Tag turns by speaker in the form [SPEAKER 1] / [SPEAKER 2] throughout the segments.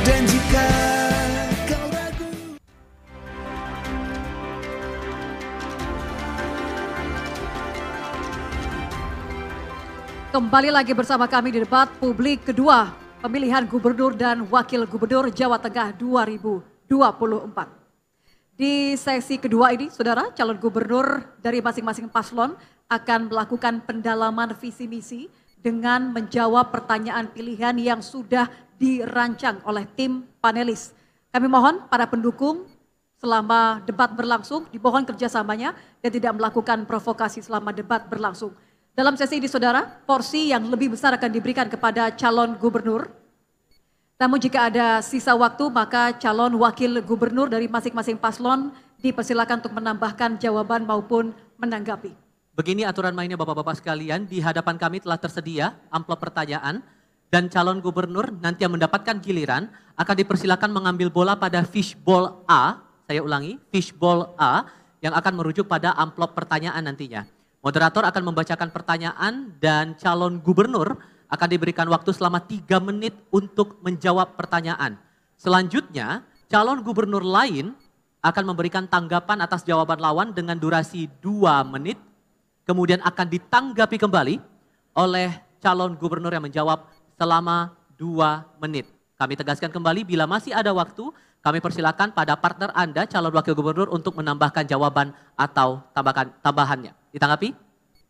[SPEAKER 1] Dan jika kau ragu,
[SPEAKER 2] kembali lagi bersama kami di debat publik kedua pemilihan gubernur dan wakil gubernur Jawa Tengah 2024. Di sesi kedua ini, saudara, calon gubernur dari masing-masing paslon akan melakukan pendalaman visi misi dengan menjawab pertanyaan pilihan yang sudah dirancang oleh tim panelis. Kami mohon para pendukung selama debat berlangsung, dimohon kerjasamanya dan tidak melakukan provokasi selama debat berlangsung. Dalam sesi ini, saudara, porsi yang lebih besar akan diberikan kepada calon gubernur. Namun jika ada sisa waktu, maka calon wakil gubernur dari masing-masing paslon dipersilakan untuk menambahkan jawaban maupun menanggapi.
[SPEAKER 3] Begini aturan mainnya Bapak-Bapak sekalian, di hadapan kami telah tersedia amplop pertanyaan dan calon gubernur nanti yang mendapatkan giliran akan dipersilakan mengambil bola pada fishbowl A, saya ulangi, fishbowl A yang akan merujuk pada amplop pertanyaan nantinya. Moderator akan membacakan pertanyaan dan calon gubernur akan diberikan waktu selama 3 menit untuk menjawab pertanyaan. Selanjutnya, calon gubernur lain akan memberikan tanggapan atas jawaban lawan dengan durasi 2 menit, kemudian akan ditanggapi kembali oleh calon gubernur yang menjawab selama 2 menit. Kami tegaskan kembali, bila masih ada waktu, kami persilakan pada partner Anda, calon wakil gubernur, untuk menambahkan jawaban atau tambahannya. Ditanggapi?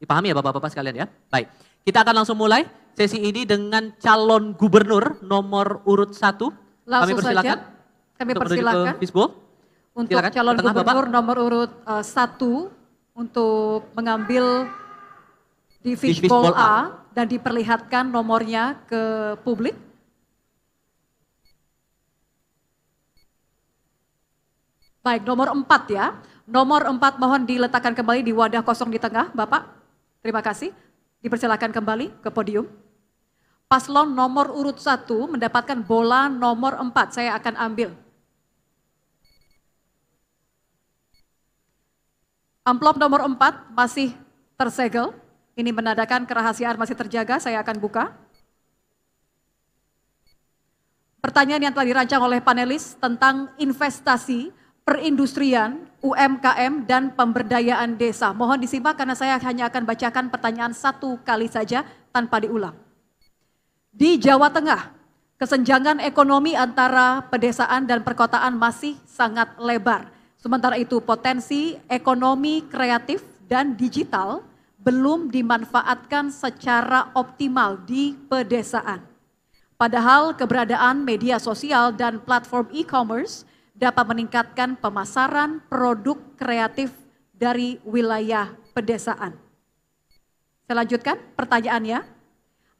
[SPEAKER 3] Dipahami ya Bapak-Bapak sekalian ya? Baik, kita akan langsung mulai sesi ini dengan calon gubernur nomor urut 1. Kami persilakan.
[SPEAKER 2] Kami persilakan untuk
[SPEAKER 3] Silakan,
[SPEAKER 2] calon
[SPEAKER 3] tengah,
[SPEAKER 2] gubernur
[SPEAKER 3] Bapak.
[SPEAKER 2] nomor urut 1 untuk mengambil di
[SPEAKER 3] fishbowl
[SPEAKER 2] fishbowl A dan diperlihatkan nomornya ke publik. Baik, nomor 4 ya. Nomor 4 mohon diletakkan kembali di wadah kosong di tengah, Bapak. Terima kasih. Dipersilakan kembali ke podium. Paslon nomor urut 1 mendapatkan bola nomor 4. Saya akan ambil. Amplop nomor 4 masih tersegel. Ini menandakan kerahasiaan masih terjaga. Saya akan buka. Pertanyaan yang telah dirancang oleh panelis tentang investasi, perindustrian, UMKM, dan pemberdayaan desa. Mohon disimak karena saya hanya akan bacakan pertanyaan 1 kali saja tanpa diulang. Di Jawa Tengah, kesenjangan ekonomi antara pedesaan dan perkotaan masih sangat lebar. Sementara itu potensi ekonomi kreatif dan digital belum dimanfaatkan secara optimal di pedesaan. Padahal keberadaan media sosial dan platform e-commerce dapat meningkatkan pemasaran produk kreatif dari wilayah pedesaan. Saya lanjutkan pertanyaannya,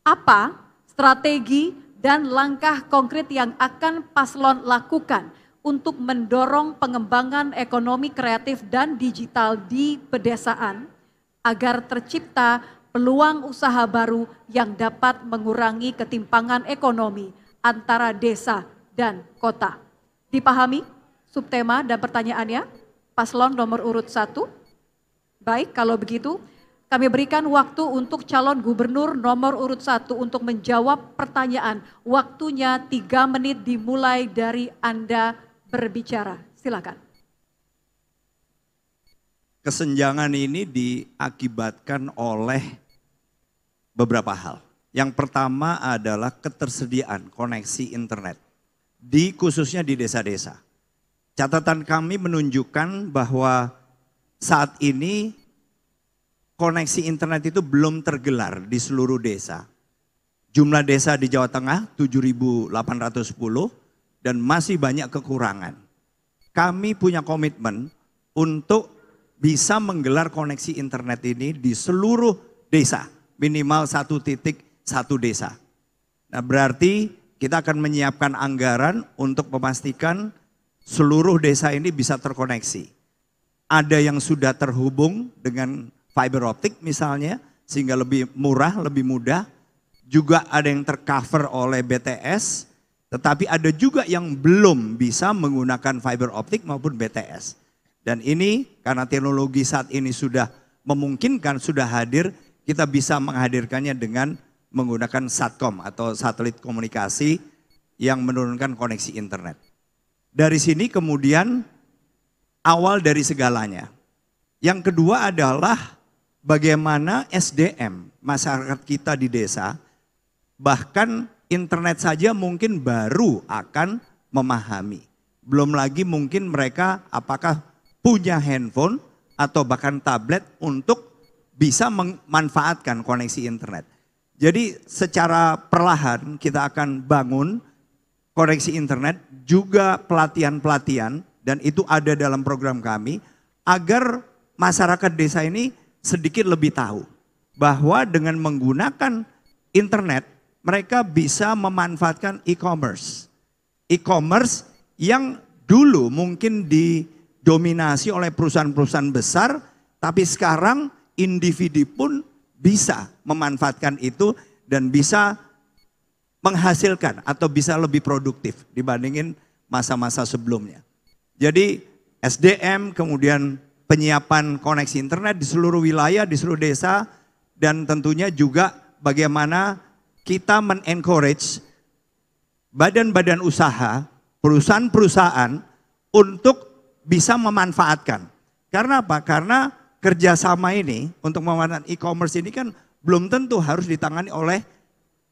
[SPEAKER 2] apa strategi dan langkah konkret yang akan paslon lakukan untuk mendorong pengembangan ekonomi kreatif dan digital di pedesaan agar tercipta peluang usaha baru yang dapat mengurangi ketimpangan ekonomi antara desa dan kota? Dipahami subtema dan pertanyaannya? Paslon nomor urut 1. Baik, kalau begitu kami berikan waktu untuk calon gubernur nomor urut 1 untuk menjawab pertanyaan. Waktunya 3 menit dimulai dari Anda berbicara. Silakan.
[SPEAKER 4] Kesenjangan ini diakibatkan oleh beberapa hal. Yang pertama adalah ketersediaan koneksi internet. Khususnya di desa-desa. Catatan kami menunjukkan bahwa saat ini koneksi internet itu belum tergelar di seluruh desa. Jumlah desa di Jawa Tengah 7.810 dan masih banyak kekurangan. Kami punya komitmen untuk bisa menggelar koneksi internet ini di seluruh desa, minimal 1 titik 1 desa. Nah, berarti kita akan menyiapkan anggaran untuk memastikan seluruh desa ini bisa terkoneksi. Ada yang sudah terhubung dengan fiber optik misalnya, sehingga lebih murah, lebih mudah. Juga ada yang tercover oleh BTS, tetapi ada juga yang belum bisa menggunakan fiber optik maupun BTS. Dan ini karena teknologi saat ini sudah memungkinkan, sudah hadir, kita bisa menghadirkannya dengan menggunakan Satcom atau satelit komunikasi yang menurunkan koneksi internet. Dari sini kemudian awal dari segalanya. Yang kedua adalah bagaimana SDM masyarakat kita di desa, bahkan internet saja mungkin baru akan memahami. Belum lagi mungkin mereka apakah punya handphone atau bahkan tablet untuk bisa memanfaatkan koneksi internet. Jadi secara perlahan kita akan bangun koneksi internet, juga pelatihan-pelatihan, dan itu ada dalam program kami, agar masyarakat desa ini sedikit lebih tahu bahwa dengan menggunakan internet, mereka bisa memanfaatkan e-commerce. E-commerce yang dulu mungkin didominasi oleh perusahaan-perusahaan besar, tapi sekarang individu pun bisa memanfaatkan itu dan bisa menghasilkan atau bisa lebih produktif dibandingin masa-masa sebelumnya. Jadi SDM, kemudian penyiapan koneksi internet di seluruh wilayah, di seluruh desa, dan tentunya juga bagaimana kita men-encourage badan-badan usaha, perusahaan-perusahaan untuk bisa memanfaatkan. Karena apa? Karena kerjasama ini untuk memanfaatkan e-commerce ini kan belum tentu harus ditangani oleh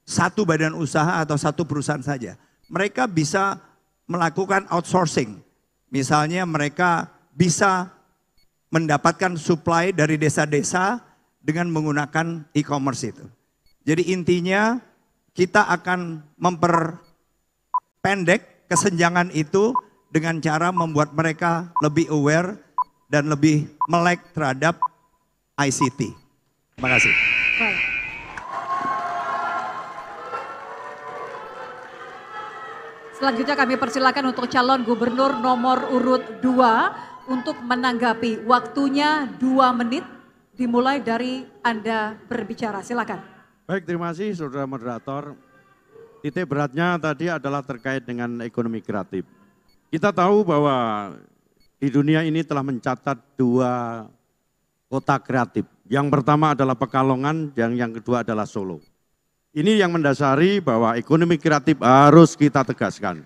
[SPEAKER 4] satu badan usaha atau satu perusahaan saja. Mereka bisa melakukan outsourcing. Misalnya mereka bisa mendapatkan supply dari desa-desa dengan menggunakan e-commerce itu. Jadi intinya kita akan memperpendek kesenjangan itu dengan cara membuat mereka lebih aware dan lebih melek terhadap ICT. Terima kasih.
[SPEAKER 2] Baik. Selanjutnya kami persilakan untuk calon gubernur nomor urut 2 untuk menanggapi. Waktunya 2 menit dimulai dari Anda berbicara. Silakan.
[SPEAKER 5] Baik, terima kasih saudara moderator. Titik beratnya tadi adalah terkait dengan ekonomi kreatif. Kita tahu bahwa di dunia ini telah mencatat 2 kota kreatif. Yang pertama adalah Pekalongan, yang kedua adalah Solo. Ini yang mendasari bahwa ekonomi kreatif harus kita tegaskan.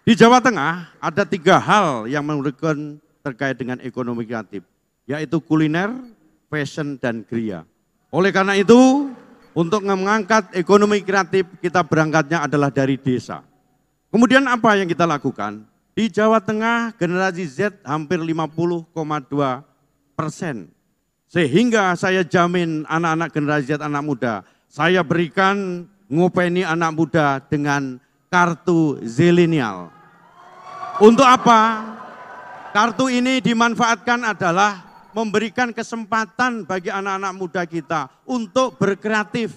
[SPEAKER 5] Di Jawa Tengah ada 3 hal yang menurutkan terkait dengan ekonomi kreatif, yaitu kuliner, fashion, dan kriya. Oleh karena itu, untuk mengangkat ekonomi kreatif, kita berangkatnya adalah dari desa. Kemudian apa yang kita lakukan? Di Jawa Tengah generasi Z hampir 50,2%. Sehingga saya jamin anak-anak generasi Z, anak muda, saya berikan ngopeni anak muda dengan kartu zilenial. Untuk apa? Kartu ini dimanfaatkan adalah memberikan kesempatan bagi anak-anak muda kita untuk berkreatif.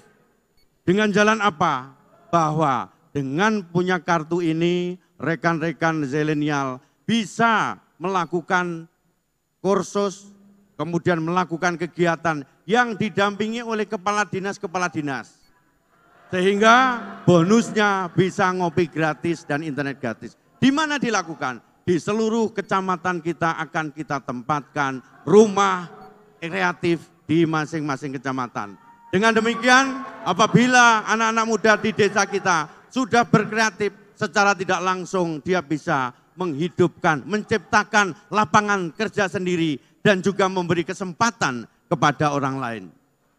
[SPEAKER 5] Dengan jalan apa? Bahwa dengan punya kartu ini, rekan-rekan zilenial bisa melakukan kursus, kemudian melakukan kegiatan yang didampingi oleh kepala dinas. Sehingga bonusnya bisa ngopi gratis dan internet gratis. Di mana dilakukan? Di seluruh kecamatan kita akan kita tempatkan rumah kreatif di masing-masing kecamatan. Dengan demikian, apabila anak-anak muda di desa kita sudah berkreatif, secara tidak langsung dia bisa menghidupkan, menciptakan lapangan kerja sendiri dan juga memberi kesempatan kepada orang lain.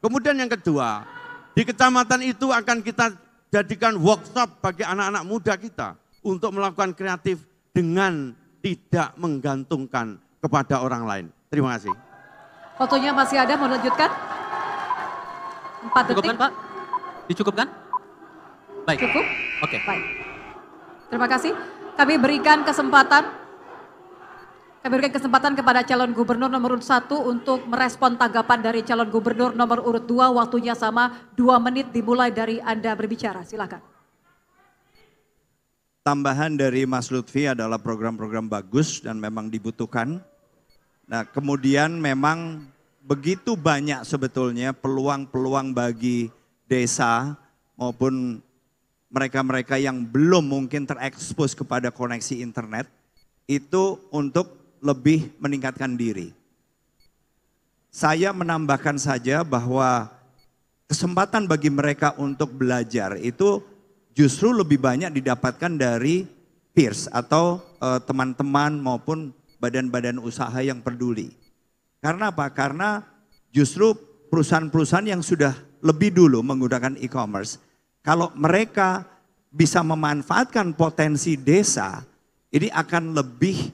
[SPEAKER 5] Kemudian yang kedua, di kecamatan itu akan kita jadikan workshop bagi anak-anak muda kita untuk melakukan kreatif dengan tidak menggantungkan kepada orang lain. Terima kasih.
[SPEAKER 2] Waktunya masih ada, mau lanjutkan? 4 detik.
[SPEAKER 3] Cukupkan Pak? Dicukupkan? Baik.
[SPEAKER 2] Cukup?
[SPEAKER 3] Oke.
[SPEAKER 2] Baik. Terima kasih. Kami berikan kesempatan kepada calon gubernur nomor urut 1 untuk merespon tanggapan dari calon gubernur nomor urut 2. Waktunya sama 2 menit dimulai dari Anda berbicara. Silakan.
[SPEAKER 4] Tambahan dari Mas Lutfi adalah program-program bagus dan memang dibutuhkan. Nah, kemudian memang begitu banyak sebetulnya peluang-peluang bagi desa maupun mereka-mereka yang belum mungkin terekspos kepada koneksi internet itu untuk lebih meningkatkan diri. Saya menambahkan saja bahwa kesempatan bagi mereka untuk belajar itu justru lebih banyak didapatkan dari peers atau teman-teman maupun badan-badan usaha yang peduli. Karena apa? Karena justru perusahaan-perusahaan yang sudah lebih dulu menggunakan e-commerce, kalau mereka bisa memanfaatkan potensi desa, ini akan lebih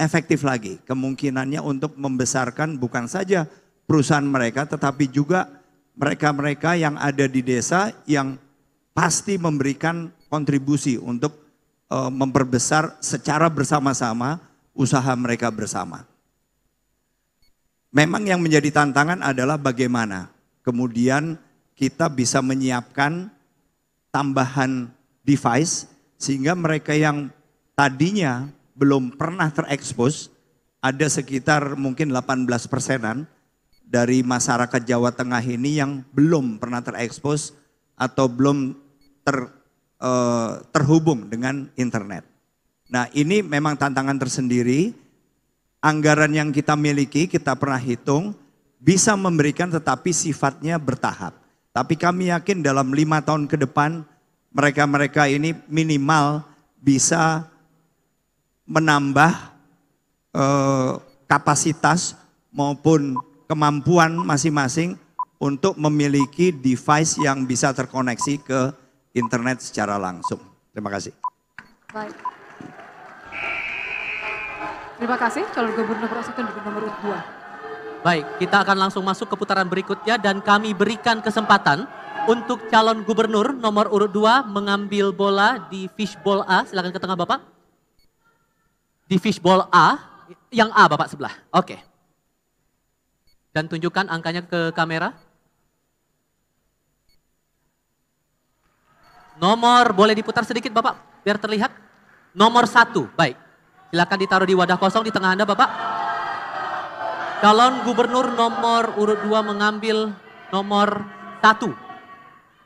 [SPEAKER 4] efektif lagi kemungkinannya untuk membesarkan bukan saja perusahaan mereka, tetapi juga mereka-mereka yang ada di desa yang pasti memberikan kontribusi untuk memperbesar secara bersama-sama usaha mereka bersama. Memang yang menjadi tantangan adalah bagaimana kemudian kita bisa menyiapkan tambahan device sehingga mereka yang tadinya belum pernah terekspos, ada sekitar mungkin 18%-an dari masyarakat Jawa Tengah ini yang belum pernah terekspos atau belum terhubung dengan internet. Nah, ini memang tantangan tersendiri. Anggaran yang kita miliki, kita pernah hitung, bisa memberikan tetapi sifatnya bertahap. Tapi kami yakin dalam 5 tahun ke depan, mereka-mereka ini minimal bisa menambah kapasitas maupun kemampuan masing-masing untuk memiliki device yang bisa terkoneksi ke internet secara langsung. Terima kasih.
[SPEAKER 2] Baik. Terima kasih calon gubernur nomor 2.
[SPEAKER 3] Baik, kita akan langsung masuk ke putaran berikutnya dan kami berikan kesempatan untuk calon gubernur nomor urut 2 mengambil bola di fishbowl A. Silakan ke tengah Bapak. Di fishbowl A, yang A Bapak sebelah. Oke. Dan tunjukkan angkanya ke kamera. Nomor, boleh diputar sedikit Bapak, biar terlihat. Nomor 1, baik. Silakan ditaruh di wadah kosong di tengah Anda Bapak. Calon gubernur nomor urut 2 mengambil nomor 1.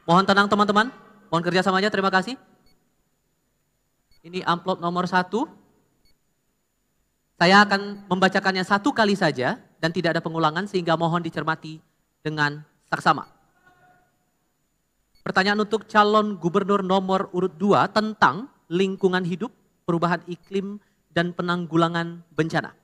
[SPEAKER 3] Mohon tenang teman-teman, mohon kerjasamanya, terima kasih. Ini amplop nomor 1. Saya akan membacakannya 1 kali saja dan tidak ada pengulangan sehingga mohon dicermati dengan saksama. Pertanyaan untuk calon gubernur nomor urut 2 tentang lingkungan hidup, perubahan iklim, dan penanggulangan bencana.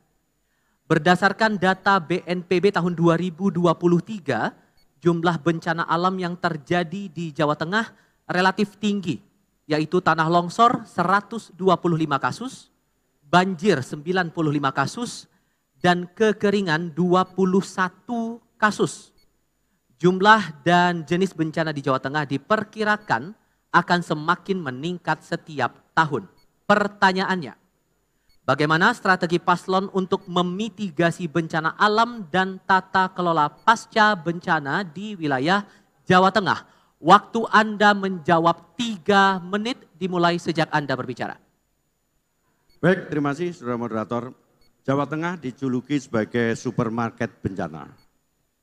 [SPEAKER 3] Berdasarkan data BNPB tahun 2023, jumlah bencana alam yang terjadi di Jawa Tengah relatif tinggi, yaitu tanah longsor 125 kasus, banjir 95 kasus, dan kekeringan 21 kasus. Jumlah dan jenis bencana di Jawa Tengah diperkirakan akan semakin meningkat setiap tahun. Pertanyaannya, bagaimana strategi paslon untuk memitigasi bencana alam dan tata kelola pasca bencana di wilayah Jawa Tengah? Waktu Anda menjawab 3 menit dimulai sejak Anda berbicara.
[SPEAKER 5] Baik, terima kasih Saudara Moderator. Jawa Tengah dijuluki sebagai supermarket bencana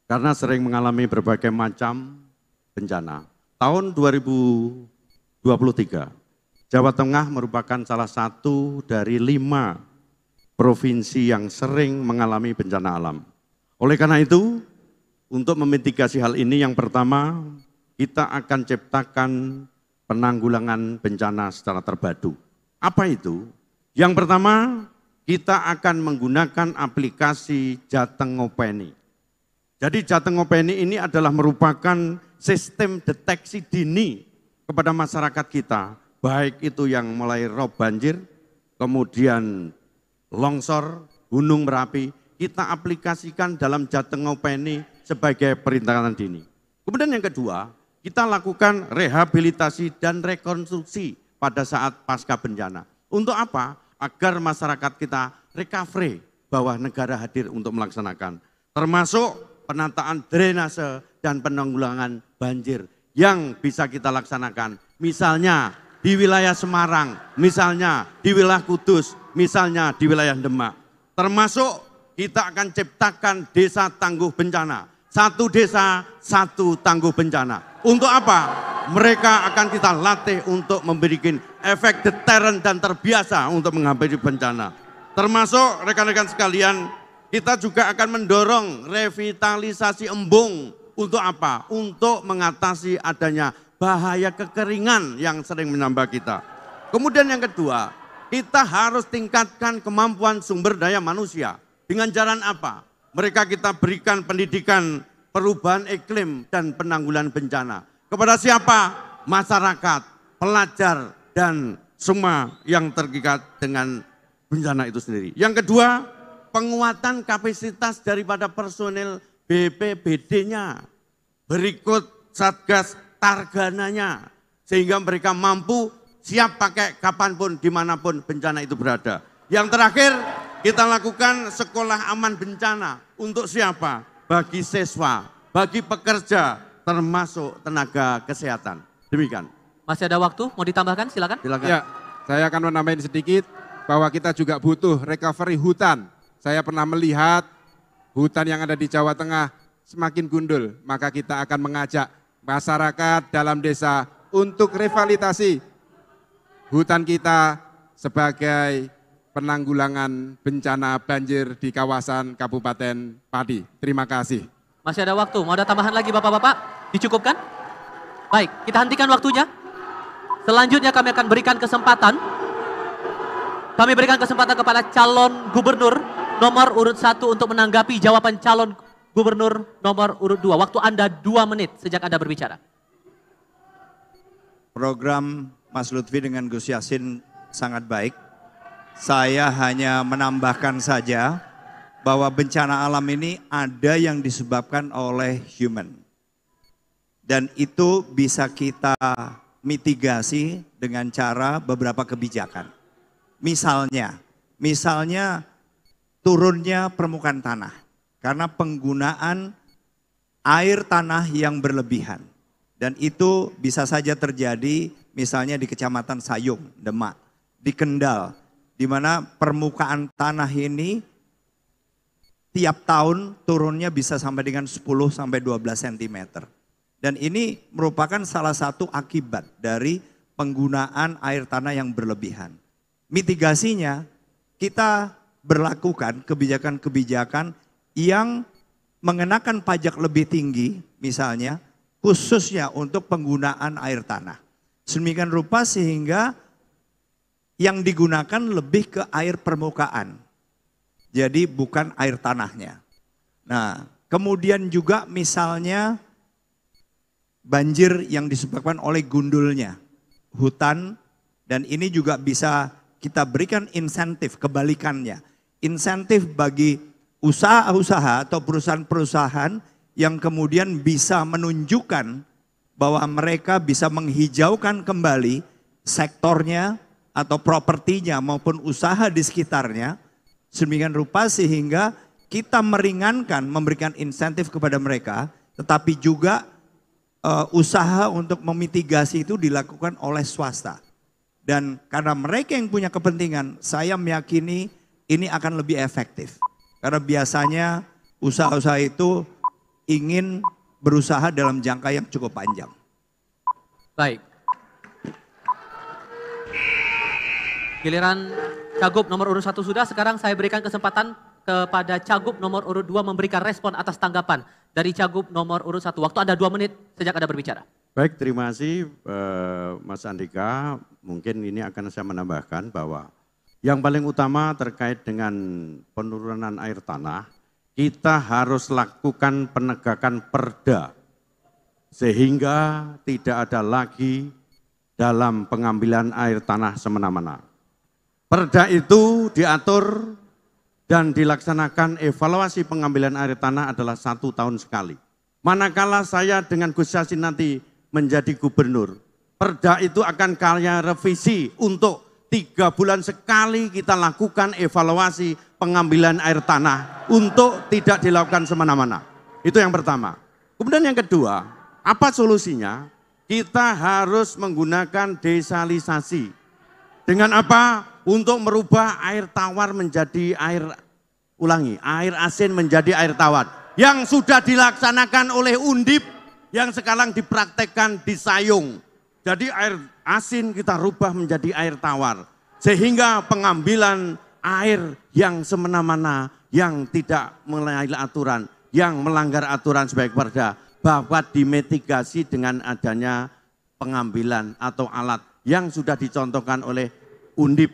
[SPEAKER 5] karena sering mengalami berbagai macam bencana. Tahun 2023, Jawa Tengah merupakan salah satu dari 5 provinsi yang sering mengalami bencana alam. Oleh karena itu, untuk memitigasi hal ini yang pertama, kita akan ciptakan penanggulangan bencana secara terpadu. Apa itu? Yang pertama, kita akan menggunakan aplikasi Jateng Ngopeni. Jadi Jateng Ngopeni ini adalah merupakan sistem deteksi dini kepada masyarakat kita, baik itu yang mulai rob banjir, kemudian longsor, gunung Merapi, kita aplikasikan dalam Jateng Ngopeni sebagai perintangan dini. Kemudian yang kedua, kita lakukan rehabilitasi dan rekonstruksi pada saat pasca bencana. Untuk apa? Agar masyarakat kita recovery bahwa negara hadir untuk melaksanakan. Termasuk penataan drainase dan penanggulangan banjir yang bisa kita laksanakan. Misalnya di wilayah Semarang, misalnya di wilayah Kudus, misalnya di wilayah Demak. Termasuk kita akan ciptakan desa tangguh bencana. 1 desa, 1 tangguh bencana. Untuk apa? Mereka akan kita latih untuk memberikan efek deterren dan terbiasa untuk menghadapi bencana. Termasuk rekan-rekan sekalian, kita juga akan mendorong revitalisasi embung. Untuk apa? Untuk mengatasi adanya bahaya kekeringan yang sering menambah kita. Kemudian yang kedua, kita harus tingkatkan kemampuan sumber daya manusia. Dengan jalan apa? Mereka kita berikan pendidikan perubahan iklim dan penanggulangan bencana. Kepada siapa? Masyarakat, pelajar, dan semua yang terkait dengan bencana itu sendiri. Yang kedua, penguatan kapasitas daripada personel BPBD-nya. Berikut Satgas Targananya. Sehingga mereka mampu siap pakai kapanpun, dimanapun bencana itu berada. Yang terakhir, kita lakukan sekolah aman bencana. Untuk siapa? Bagi siswa, bagi pekerja, termasuk tenaga kesehatan. Demikian.
[SPEAKER 3] Masih ada waktu, mau ditambahkan silakan.
[SPEAKER 5] Silakan.
[SPEAKER 6] Ya, saya akan menambahin sedikit bahwa kita juga butuh recovery hutan. Saya pernah melihat hutan yang ada di Jawa Tengah semakin gundul, maka kita akan mengajak masyarakat dalam desa untuk revitalisasi hutan kita sebagai penanggulangan bencana banjir di kawasan Kabupaten Pati. Terima kasih.
[SPEAKER 3] Masih ada waktu, mau ada tambahan lagi Bapak-Bapak? Dicukupkan? Baik, kita hentikan waktunya. Selanjutnya kami akan berikan kesempatan. Kami berikan kesempatan kepada calon gubernur nomor urut 1 untuk menanggapi jawaban calon gubernur nomor urut 2. Waktu Anda 2 menit sejak Anda berbicara.
[SPEAKER 4] Program Mas Lutfi dengan Gus Yassin sangat baik. Saya hanya menambahkan saja bahwa bencana alam ini ada yang disebabkan oleh human. Dan itu bisa kita mitigasi dengan cara beberapa kebijakan. Misalnya turunnya permukaan tanah karena penggunaan air tanah yang berlebihan. Dan itu bisa saja terjadi misalnya di Kecamatan Sayung, Demak, di Kendal, di mana permukaan tanah ini tiap tahun turunnya bisa sampai dengan 10 sampai 12 cm. Dan ini merupakan salah satu akibat dari penggunaan air tanah yang berlebihan. Mitigasinya kita berlakukan kebijakan-kebijakan yang mengenakan pajak lebih tinggi misalnya khususnya untuk penggunaan air tanah. Sedemikian rupa sehingga yang digunakan lebih ke air permukaan. Jadi bukan air tanahnya. Nah, kemudian juga misalnya banjir yang disebabkan oleh gundulnya hutan, dan ini juga bisa kita berikan insentif kebalikannya. Insentif bagi usaha-usaha atau perusahaan-perusahaan yang kemudian bisa menunjukkan bahwa mereka bisa menghijaukan kembali sektornya atau propertinya maupun usaha di sekitarnya. Sedemikian rupa sehingga kita meringankan, memberikan insentif kepada mereka, tetapi juga usaha untuk memitigasi itu dilakukan oleh swasta. Dan karena mereka yang punya kepentingan, saya meyakini ini akan lebih efektif. Karena biasanya usaha-usaha itu ingin berusaha dalam jangka yang cukup panjang.
[SPEAKER 3] Baik. Giliran Cagup nomor urut 1 sudah, sekarang saya berikan kesempatan kepada Cagup nomor urut 2 memberikan respon atas tanggapan dari Cagup nomor urut 1. Waktu Anda 2 menit sejak Anda berbicara.
[SPEAKER 5] Baik, terima kasih Mas Andika. Mungkin ini akan saya menambahkan bahwa yang paling utama terkait dengan penurunan air tanah, kita harus lakukan penegakan perda sehingga tidak ada lagi dalam pengambilan air tanah semena-mena. Perda itu diatur dan dilaksanakan evaluasi pengambilan air tanah adalah 1 tahun sekali. Manakala saya dengan Gus Yassin nanti menjadi gubernur, perda itu akan kaya revisi untuk 3 bulan sekali kita lakukan evaluasi pengambilan air tanah untuk tidak dilakukan semena-mena. Itu yang pertama. Kemudian yang kedua, apa solusinya? Kita harus menggunakan desalinasi. Dengan apa? Untuk merubah air tawar menjadi air air asin menjadi air tawar. Yang sudah dilaksanakan oleh Undip, yang sekarang dipraktekkan di Sayung. Jadi air asin kita rubah menjadi air tawar. Sehingga pengambilan air yang semena-mena, yang tidak melalui aturan, yang melanggar aturan sebagai perda, dapat dimitigasi dengan adanya pengambilan atau alat yang sudah dicontohkan oleh Undip.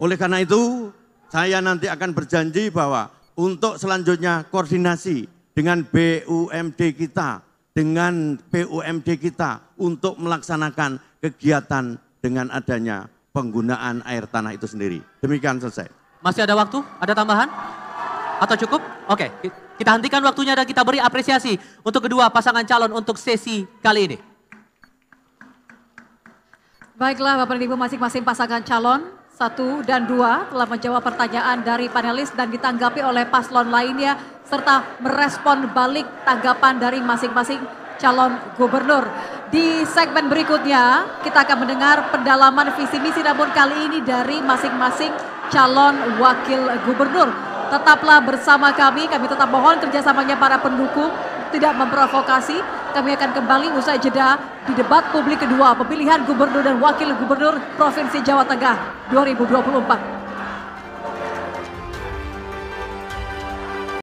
[SPEAKER 5] Oleh karena itu, saya nanti akan berjanji bahwa untuk selanjutnya koordinasi dengan BUMD kita, dengan PUMD kita untuk melaksanakan kegiatan dengan adanya penggunaan air tanah itu sendiri. Demikian selesai.
[SPEAKER 3] Masih ada waktu? Ada tambahan? Atau cukup? Oke, kita hentikan waktunya dan kita beri apresiasi untuk kedua pasangan calon untuk sesi kali ini.
[SPEAKER 2] Baiklah Bapak dan Ibu, masing-masing pasangan calon 1 dan 2 telah menjawab pertanyaan dari panelis dan ditanggapi oleh paslon lainnya serta merespon balik tanggapan dari masing-masing calon gubernur. Di segmen berikutnya kita akan mendengar pendalaman visi misi, namun kali ini dari masing-masing calon wakil gubernur. Tetaplah bersama kami tetap mohon kerjasamanya para pendukung, tidak memprovokasi. Kami akan kembali usai jeda di debat publik kedua pemilihan gubernur dan wakil gubernur Provinsi Jawa Tengah 2024.